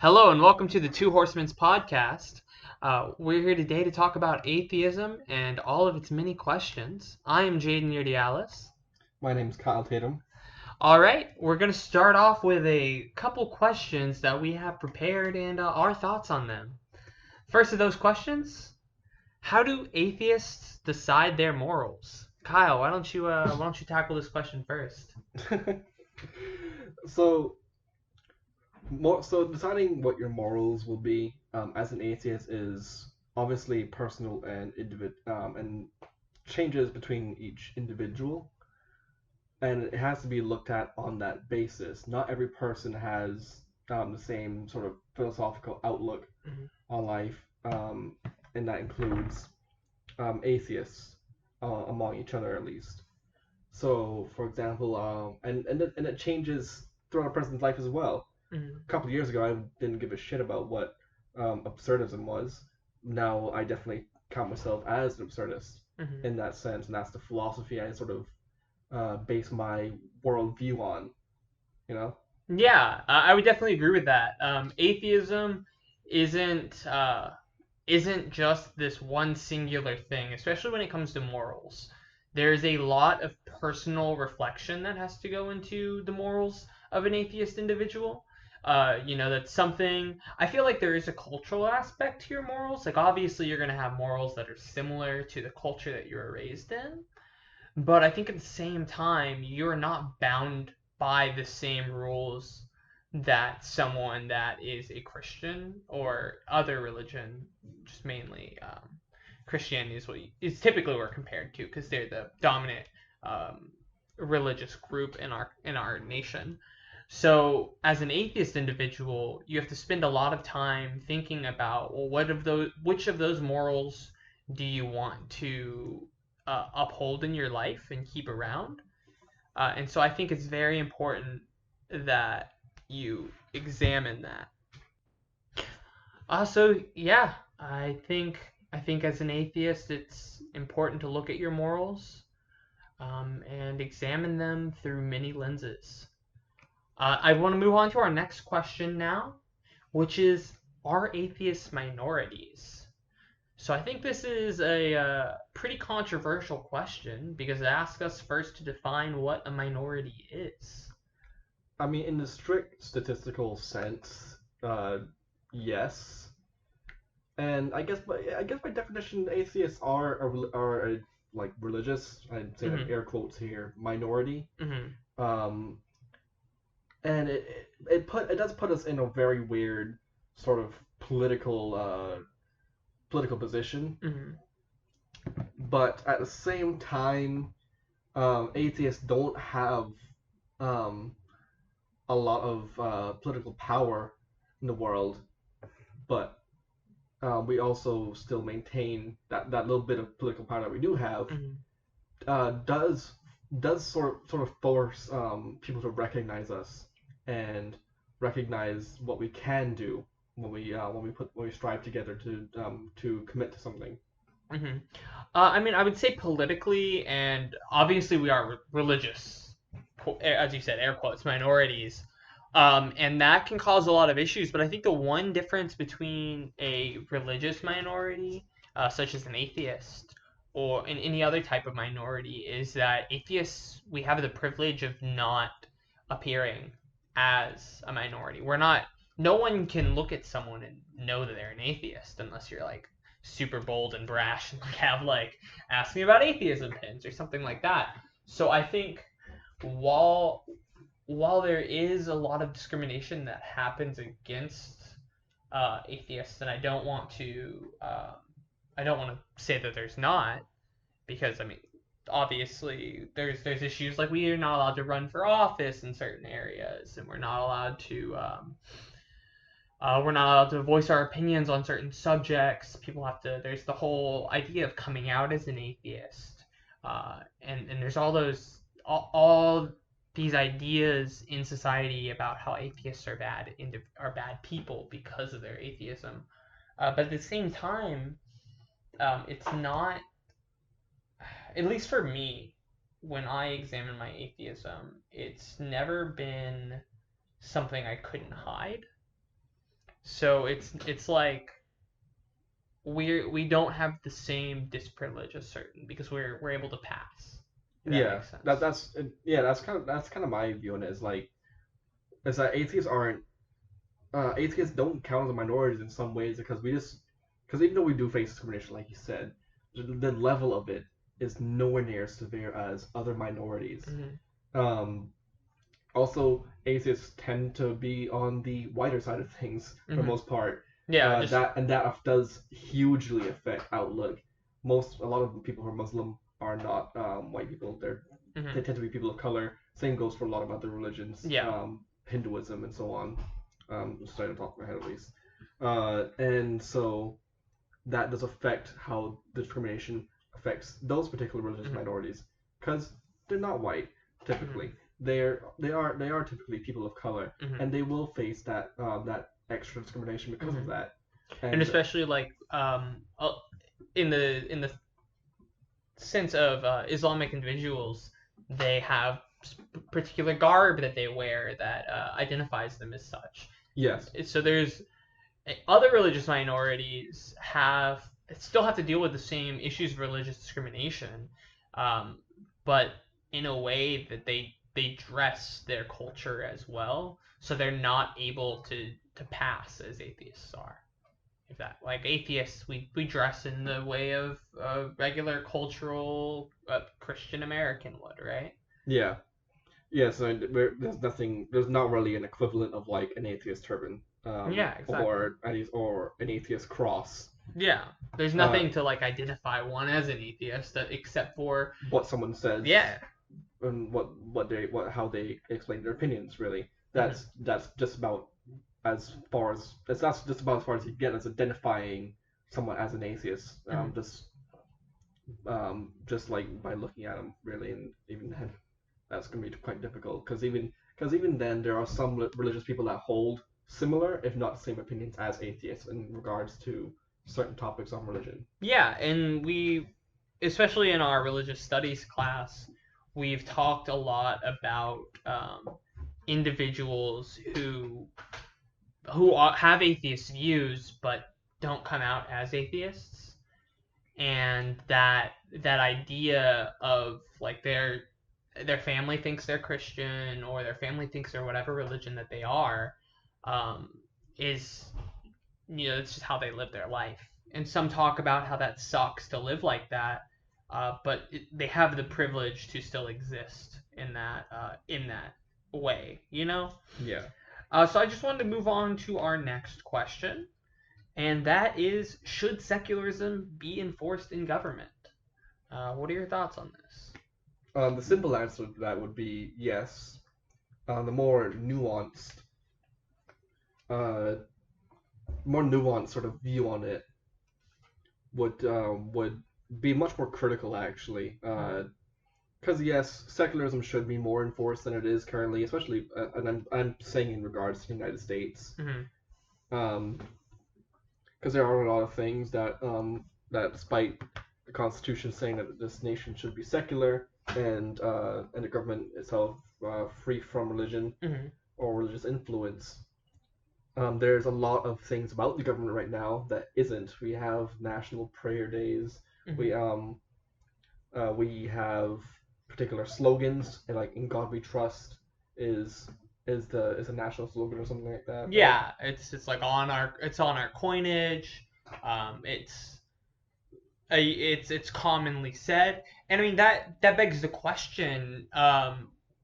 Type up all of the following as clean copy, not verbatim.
Hello and welcome to the Two Horsemen's podcast. We're here today to talk about atheism and all of its many questions. I am Jaden Yurdialis. My name's Kyle Tatum. All right, we're going to start off with a couple questions that we have prepared and our thoughts on them. First of those questions, how do atheists decide their morals? Kyle, why don't you tackle this question first? so, so deciding what your morals will be as an atheist is obviously personal and and changes between each individual, and it has to be looked at on that basis. Not every person has the same sort of philosophical outlook on life, and that includes atheists among each other at least. So, for example, and it changes throughout a person's life as well. Mm-hmm. A couple of years ago, I didn't give a shit about what absurdism was. Now I definitely count myself as an absurdist in that sense, and that's the philosophy I sort of base my worldview on. You know? Yeah, I would definitely agree with that. Atheism isn't isn't just this one singular thing, especially when it comes to morals. There's a lot of personal reflection that has to go into the morals of an atheist individual. That's something I feel like there is a cultural aspect to your morals. Like, obviously, you're going to have morals that are similar to the culture that you were raised in. But I think at the same time, you're not bound by the same rules that someone that is a Christian or other religion, just mainly Christianity is typically what we're compared to because they're the dominant religious group in our nation. So as an atheist individual, you have to spend a lot of time thinking about, well, which of those morals do you want to uphold in your life and keep around? And so I think it's very important that you examine that. So yeah, I think as an atheist, it's important to look at your morals and examine them through many lenses. I want to move on to our next question now, which is, are atheists minorities? So I think this is a pretty controversial question because it asks us first to define what a minority is. I mean, in the strict statistical sense, yes. And I guess by definition, atheists are like religious. I'd say that air quotes here, minority. Mm-hmm. Um, and it does put us in a very weird sort of political position. Mm-hmm. But at the same time, atheists don't have um, a lot of political power in the world, but we also still maintain that little bit of political power that we do have. Does sort of force people to recognize us and recognize what we can do when we strive together to commit to something. Mm-hmm. I mean, I would say politically, and obviously we are religious, as you said, air quotes, minorities. And that can cause a lot of issues. But I think the one difference between a religious minority, such as an atheist, or in any other type of minority, is that atheists, we have the privilege of not appearing as a minority. No one can look at someone and know that they're an atheist unless you're like super bold and brash and have like ask me about atheism pins or something like that. So I think while while there is a lot of discrimination that happens against atheists, and I don't want to say that there's not, because I mean, obviously there's issues like we are not allowed to run for office in certain areas, and we're not allowed to voice our opinions on certain subjects. People have to. There's the whole idea of coming out as an atheist, and there's all these ideas in society about how atheists are bad people because of their atheism. But at the same time, it's not. At least for me, when I examine my atheism, it's never been something I couldn't hide. So it's like we don't have the same disprivilege as certain because we're able to pass. If that Yeah, makes sense. that's kind of my view on it. Is that atheists don't count as minorities in some ways because even though we do face discrimination, like you said, the level of it is nowhere near as severe as other minorities. Hmm. Um, Also, atheists tend to be on the whiter side of things for the Hmm. most part. Yeah, just That does hugely affect outlook. A lot of the people who are Muslim are not white people. They hmm. tend to be people of color. Same goes for a lot of other religions, Yeah. Hinduism and so on. Just trying to talk my head at least. And so that does affect how discrimination affects those particular religious Hmm. minorities because they're not white typically. Hmm. They are typically people of color, Hmm. and they will face that extra discrimination because of Hmm. that. And And especially like in the sense of Islamic individuals, they have particular garb that they wear that identifies them as such. yes, So there's other religious minorities still have to deal with the same issues of religious discrimination, um, but in a way that they dress their culture as well, so they're not able to pass as atheists are. If that like atheists, we dress in the way of a regular cultural Christian American would, right? yeah, yeah. So there's not really an equivalent of like an atheist turban, Yeah, exactly. or an atheist cross. Yeah, there's Uh, nothing to like identify one as an atheist except for what someone says yeah. and what how they explain their opinions. Really, Hmm. that's just about that's just about as far as you get as identifying someone as an atheist. Hmm. Just like by looking at them, really, and even then, that's going to be quite difficult because even then, there are some religious people that hold similar, if not the same, opinions as atheists in regards to certain topics on religion. Yeah, and especially in our religious studies class, we've talked a lot about individuals have atheist views but don't come out as atheists, and that idea of like their family thinks they're Christian or their family thinks they're whatever religion that they are, um, is it's just how they live their life. And some talk about how that sucks to live like that, but they have the privilege to still exist in that way, you know. Yeah. So I just wanted to move on to our next question, and that is: should secularism be enforced in government? What are your thoughts on this? The simple answer to that would be yes. The uh, more nuanced sort of view on it would be much more critical actually. Mm-hmm. Because yes, secularism should be more enforced than it is currently, especially, and I'm saying in regards to the United States, Mm-hmm. um, because there are a lot of things that despite the Constitution saying that this nation should be secular and the government itself free from religion Mm-hmm. or religious influence, there's a lot of things about the government right now that isn't. We have national prayer days. Mm-hmm. We have particular slogans, and like "In God We Trust" is is a national slogan or something like that, right? Yeah, it's like on our coinage. It's it's commonly said, and I mean that begs the question: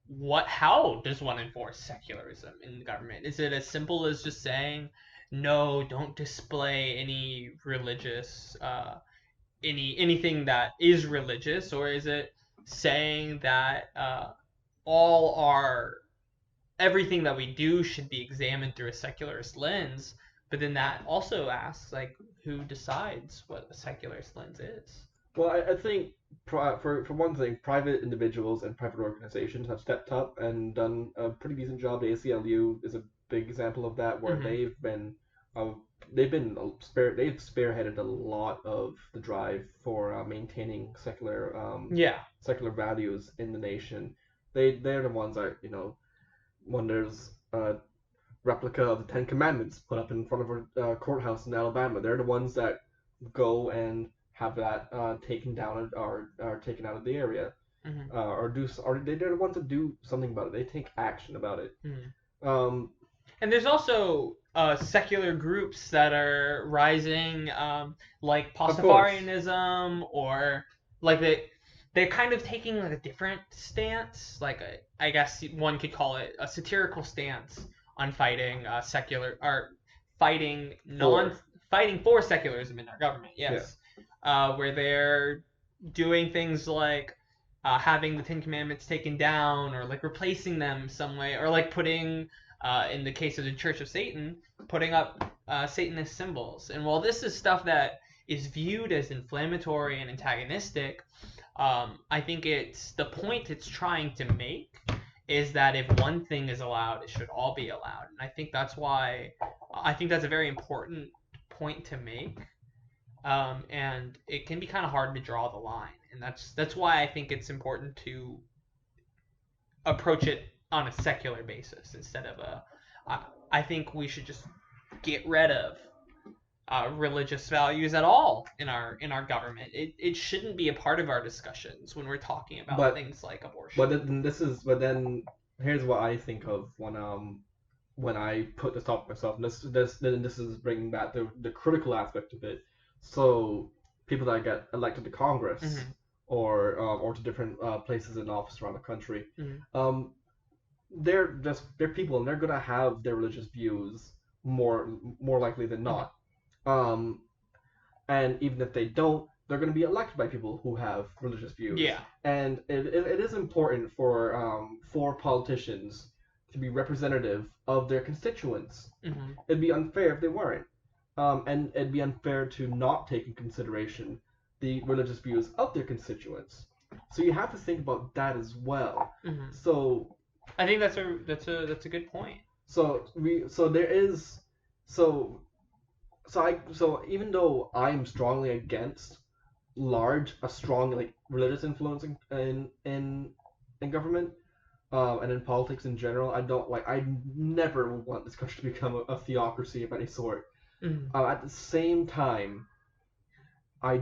what how does one enforce secularism in the government? Is it as simple as just saying no, don't display any religious anything that is religious, or is it saying that all our everything that we do should be examined through a secularist lens? But then that also asks like who decides what a secularist lens is? Well, I think for one thing, private individuals and private organizations have stepped up and done a pretty decent job. The ACLU is a big example of that, where Mm-hmm. uh, they've spearheaded a lot of the drive for maintaining Yeah. secular values in the nation. They're the ones that when there's replica of the Ten Commandments put up in front of a courthouse in Alabama. They're the ones that go and have that taken down or taken out of the area, Mm-hmm. they're the ones that do something about it. They take action about it. Mm-hmm. Um, And there's also secular groups that are rising, like of course, Pastafarianism, or like they're kind of taking like a different stance, like I guess one could call it a satirical stance on fighting secular or fighting non for fighting for secularism in our government. yeah, Yes, where they're doing things like having the Ten Commandments taken down, or like replacing them some way, or like putting in the case of the Church of Satan, putting up Satanist symbols. And while this is stuff that is viewed as inflammatory and antagonistic, I think it's the point it's trying to make is that if one thing is allowed, it should all be allowed. And I think that's why I think that's a very important point to make. And it can be kind of hard to draw the line, and that's why I think it's important to approach it on a secular basis instead of a. I think we should just get rid of religious values at all in our government. It shouldn't be a part of our discussions when we're talking about but things like abortion. but then here's what I think of when I put this topic myself. And this is bringing back the critical aspect of it. So people that get elected to Congress Mm-hmm. or to different places in office around the country, Mm-hmm. they're people and they're gonna have their religious views more likely than not. Um, and even if they don't, they're going to be elected by people who have religious views. Yeah. And it is important for politicians to be representative of their constituents. Mm-hmm. It'd be unfair if they weren't. And it'd be unfair to not take in consideration the religious views of their constituents. So you have to think about that as well. Mm-hmm. So I think that's a good point. so there is so so even though I'm strongly against a strong like religious influence in government, and in politics in general, I never want this country to become a theocracy of any sort. Mm-hmm. At the same time, I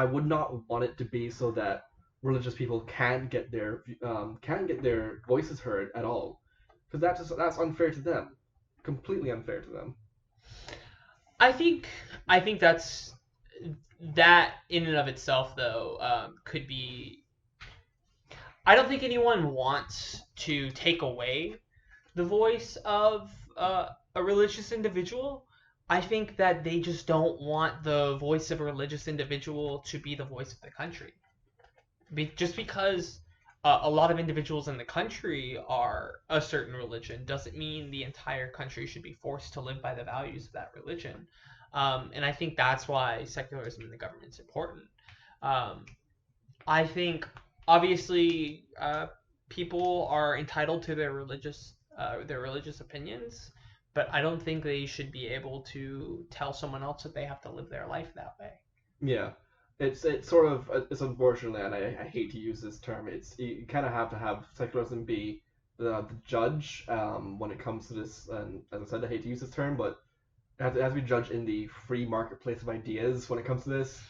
would not want it to be so that religious people can't get their voices heard at all, because that's unfair to them, completely unfair to them. I think that's that in and of itself though could be. I don't think anyone wants to take away the voice of a religious individual. I think that they just don't want the voice of a religious individual to be the voice of the country. Just because a lot of individuals in the country are a certain religion doesn't mean the entire country should be forced to live by the values of that religion. And I think that's why secularism in the government is important. Um, I think obviously people are entitled to their religious opinions, but I don't think they should be able to tell someone else that they have to live their life that way. Yeah, it's sort of it's unfortunate, and I hate to use this term. It's you kind of have to have secularism be the judge when it comes to this. And as I said, I hate to use this term, but it has to be judged in the free marketplace of ideas when it comes to this.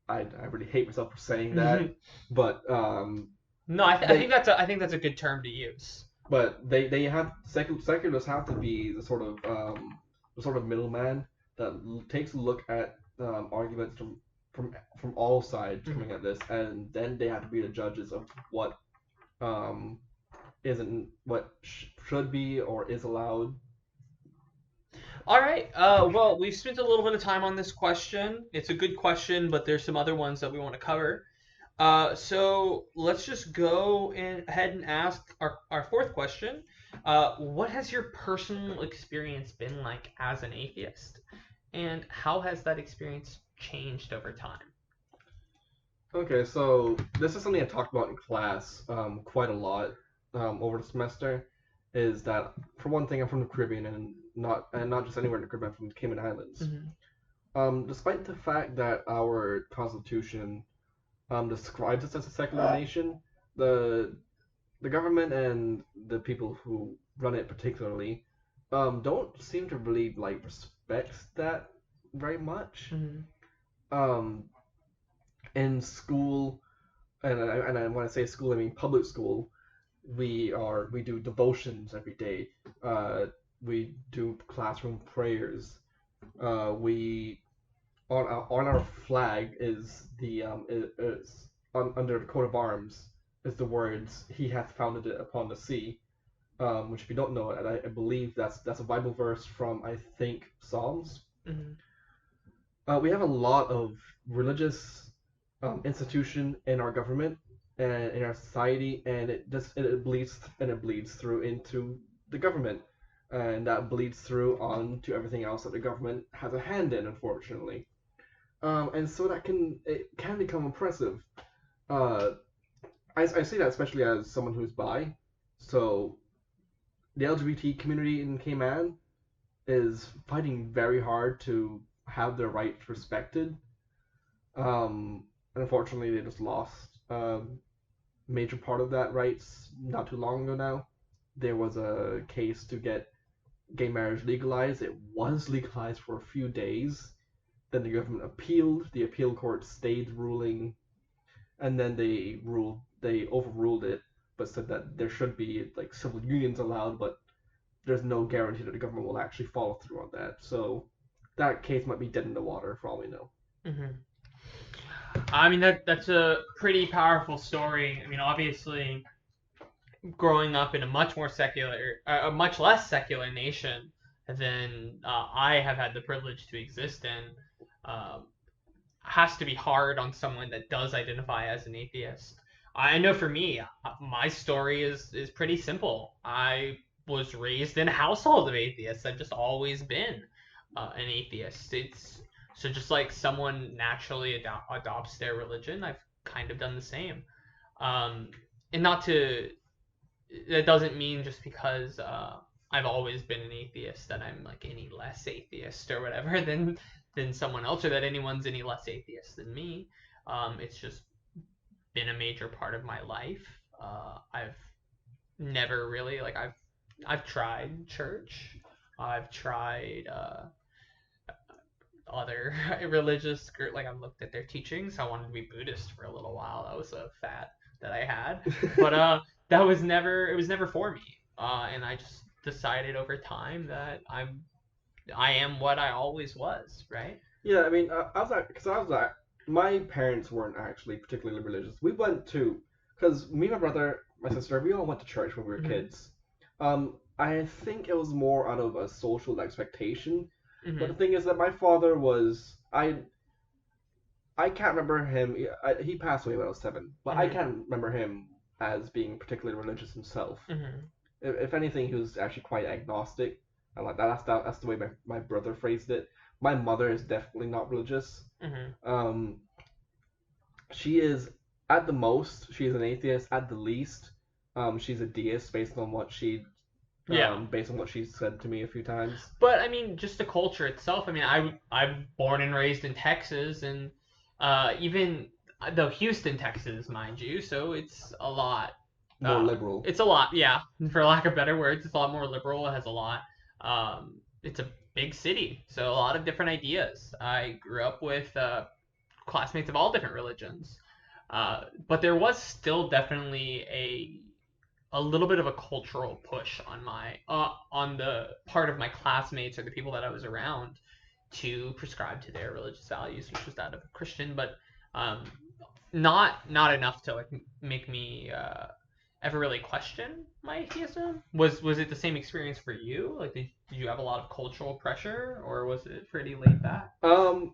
I really hate myself for saying that, but No, I think that's a good term to use. But they have secularists have to be the sort of middleman that takes a look at arguments from all sides coming at this, and then they have to be the judges of what isn't what should be or is allowed. All right. Well, we've spent a little bit of time on this question. It's a good question, but there's some other ones that we want to cover. So let's just go ahead and ask our fourth question. What has your personal experience been like as an atheist? And how has that experience changed over time? Okay, so this is something I talked about in class quite a lot over the semester. Is that for one thing, I'm from the Caribbean, and not just anywhere in the Caribbean, I'm from the Cayman Islands. Mm-hmm. Despite the fact that our constitution describes us as a secular nation, the government and the people who run it particularly don't seem to really like respect that very much. Mm-hmm. Um, in school, and when I say school, I mean public school. We do devotions every day. We do classroom prayers. We on our flag is is under the coat of arms is the words "He hath founded it upon the sea," which if you don't know it, I believe that's a Bible verse from I think Psalms. Mm-hmm. We have a lot of religious institution in our government and in our society, and it bleeds through into the government, and that bleeds through on to everything else that the government has a hand in, unfortunately. And so it can become oppressive. Uh, I say that especially as someone who's bi, so the LGBT community in Cayman is fighting very hard to have their rights respected. And unfortunately, they just lost a major part of that rights not too long ago now. There was a case to get gay marriage legalized. It was legalized for a few days. Then the government appealed. The appeal court stayed ruling, and then they overruled it, but said that there should be like civil unions allowed, but there's no guarantee that the government will actually follow through on that. So that case might be dead in the water for all we know. Mm-hmm. I mean that's a pretty powerful story. I mean, obviously, growing up in a much more secular, a much less secular nation than I have had the privilege to exist in, has to be hard on someone that does identify as an atheist. I know for me, my story is pretty simple. I was raised in a household of atheists. I've just always been an atheist. It's so just like someone naturally adopts their religion, I've kind of done the same. Um, and not to that doesn't mean just because I've always been an atheist that I'm like any less atheist or whatever than someone else, or that anyone's any less atheist than me. It's just been a major part of my life. I've never really like I've tried church. I've tried other religious group. Like I've looked at their teachings. I wanted to be Buddhist for a little while. That was a fad that I had, but that was never it was never for me. And I just decided over time that I am what I always was, right? Yeah, I mean, I was like, my parents weren't actually particularly religious. We went to, because me, my brother, my sister, we all went to church when we were Mm-hmm. kids. I think it was more out of a social expectation. But the Mm-hmm. thing is that my father was, I can't remember him. He passed away when I was 7, but I Mm-hmm. can't remember him as being particularly religious himself. Mm-hmm. If anything, he was actually quite agnostic. And like that's the way my brother phrased it. My mother is definitely not religious. Mm-hmm. Um, she is at the most, she is an atheist. At the least, she's a deist Yeah. based on what she's said to me a few times. But I mean, just the culture itself. I mean, I'm born and raised in Texas, and even though Houston, Texas, mind you, so it's a lot. More liberal. It's a lot, yeah. For lack of better words, it's a lot more liberal. It has a lot. It's a big city, so a lot of different ideas. I grew up with classmates of all different religions, but there was still definitely a little bit of a cultural push on my on the part of my classmates or the people that I was around to prescribe to their religious values, which was that of a Christian, but um, not enough to like make me ever really question my atheism. Was it the same experience for you? Like, did you have a lot of cultural pressure, or was it pretty laid back? Um,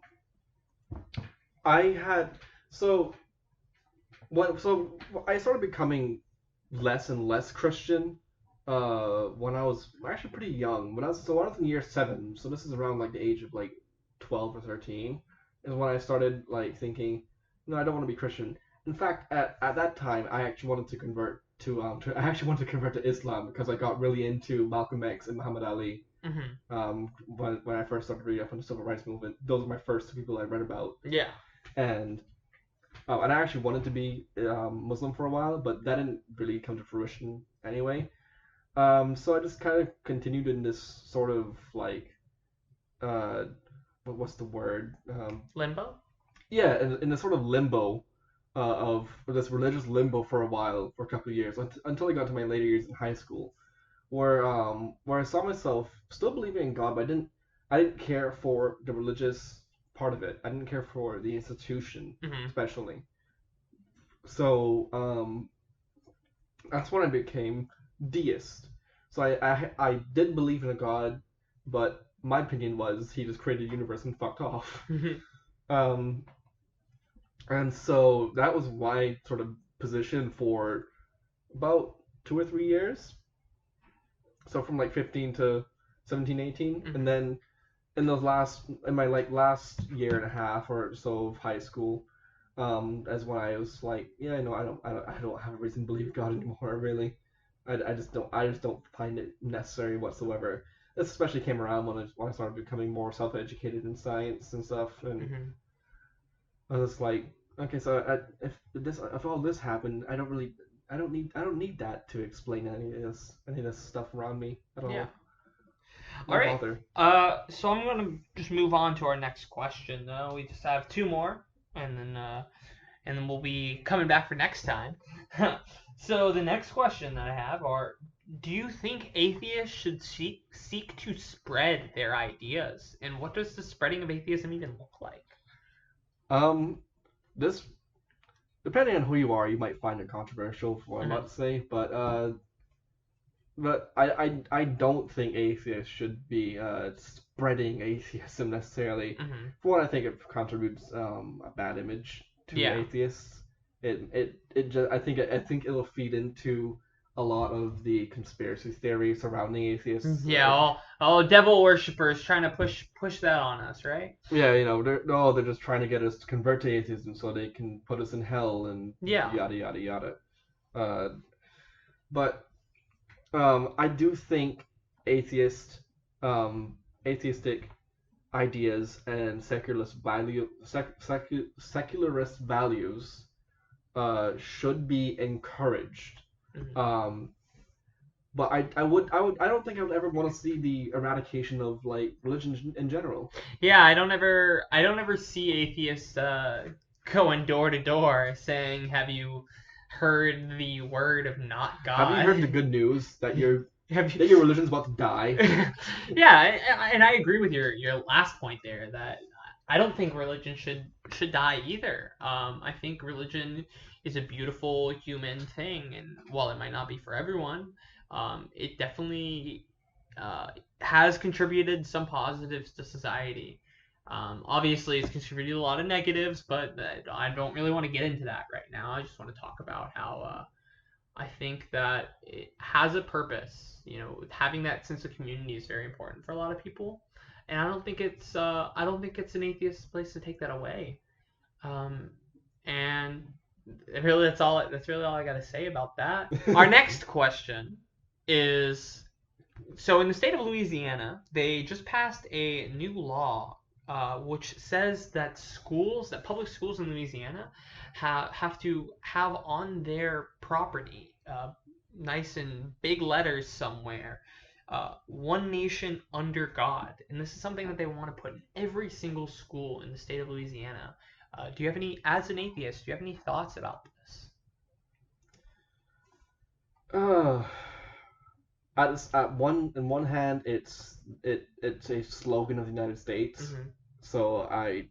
I had so so I started becoming less and less Christian when I was actually pretty young. When I was in year 7, so this is around like the age of like 12 or 13, is when I started like thinking, no, I don't want to be Christian. In fact, at that time, I actually wanted to convert to I actually wanted to convert to Islam because I got really into Malcolm X and Muhammad Ali. Mm-hmm. When I first started reading up on the civil rights movement, those were my first two people I read about, Yeah. and and I actually wanted to be Muslim for a while, but that didn't really come to fruition anyway. So I just kind of continued in this sort of like, uh, what's the word? Limbo? Yeah, in this sort of limbo, of this religious limbo for a while, for a couple of years, until I got to my later years in high school, where I saw myself still believing in God, but I didn't care for the religious part of it. I didn't care for the institution, Mm-hmm. especially. So that's when I became deist. So I did believe in a God, but my opinion was he just created the universe and fucked off. Um, and so that was my sort of position for about 2 or 3 years. So from like 15 to 17, 18, Mm-hmm. and then in my like last year and a half or so of high school, as when I was like, yeah, no, I don't have a reason to believe in God anymore, really. I just don't find it necessary whatsoever. This especially came around when I started becoming more self-educated in science and stuff, and Mm-hmm. I was like, okay, so if all this happened, I don't need that to explain any of this stuff around me at Yeah. all. All No right. bother. So I'm gonna just move on to our next question. We just have two more, and then we'll be coming back for next time. So the next question that I have are: do you think atheists should seek to spread their ideas, and what does the spreading of atheism even look like? Um, this depending on who you are, you might find it controversial for what I'm Mm-hmm. about to say, but I don't think atheists should be spreading atheism necessarily. Mm-hmm. For one, I think it contributes a bad image to Yeah. atheists. It just I think it'll feed into a lot of the conspiracy theories surrounding atheists. Yeah. All devil worshippers trying to push that on us, right? Yeah, they're just trying to get us to convert to atheism so they can put us in hell and Yeah. yada yada yada. Uh, but I do think atheist, atheistic ideas and secularist values should be encouraged. Mm-hmm. Um, but I don't think I would ever want to see the eradication of like religion in general. Yeah, I don't ever see atheists going door to door saying, "Have you heard the word of not Have you heard the God?" good news that Have you? your religion's about to die? Yeah, and I agree with your last point there that I don't think religion should die either. I think religion is a beautiful human thing, and while it might not be for everyone, it definitely has contributed some positives to society. Obviously, it's contributed a lot of negatives, but I don't really want to get into that right now. I just want to talk about how I think that it has a purpose. You know, having that sense of community is very important for a lot of people, and I don't think it's an atheist's place to take that away. Um, and really, that's really all I got to say about that. Our next question is so in the state of Louisiana, they just passed a new law which says that public schools in Louisiana, have to have on their property, nice and big letters somewhere, "One Nation Under God," and this is something that they want to put in every single school in the state of Louisiana. Do you have as an atheist, do you have any thoughts about this? uh, in one hand, it's a slogan of the United States, Mm-hmm. so I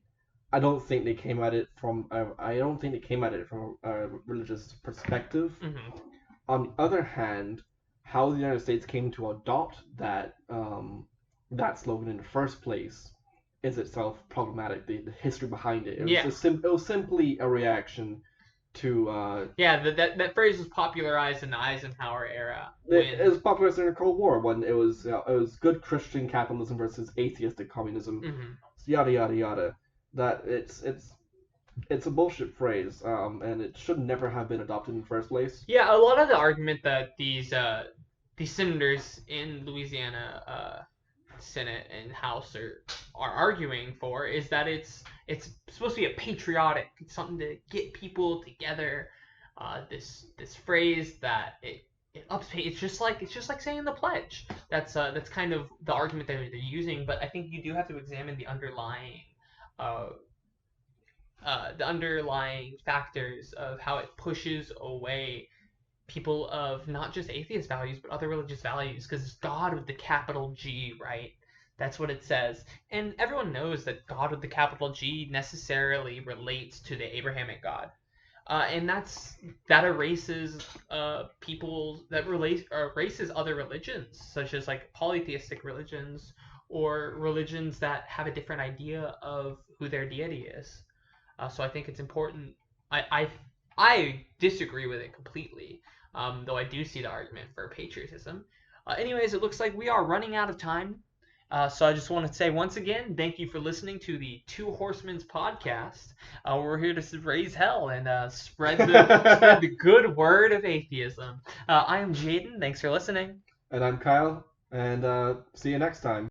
don't think they came at it from I don't think they came at it from a religious perspective. Mm-hmm. On the other hand, how the United States came to adopt that slogan in the first place is itself problematic. The history behind it. Yeah. It was simply a reaction to Yeah, that phrase was popularized in the Eisenhower era it when. was popularized during the Cold War when it was good Christian capitalism versus atheistic communism, Mhm. yada yada yada. That it's a bullshit phrase, and it should never have been adopted in the first place. Yeah, a lot of the argument that these senators in Louisiana, Senate and House are arguing for is that it's supposed to be a patriotic, something to get people together. This phrase that It's just like saying the pledge. That's kind of the argument that they're using. But I think you do have to examine uh, the underlying factors of how it pushes away people of not just atheist values but other religious values, because it's God with the capital G, right? That's what it says. And everyone knows that God with the capital G necessarily relates to the Abrahamic God. And that erases erases other religions, such as like polytheistic religions or religions that have a different idea of who their deity is. So I think it's important. I disagree with it completely, though I do see the argument for patriotism. Anyways, it looks like we are running out of time. So I just want to say once again, thank you for listening to the Two Horsemen's podcast. We're here to raise hell and spread the good word of atheism. I am Jaden. Thanks for listening. And I'm Kyle, and see you next time.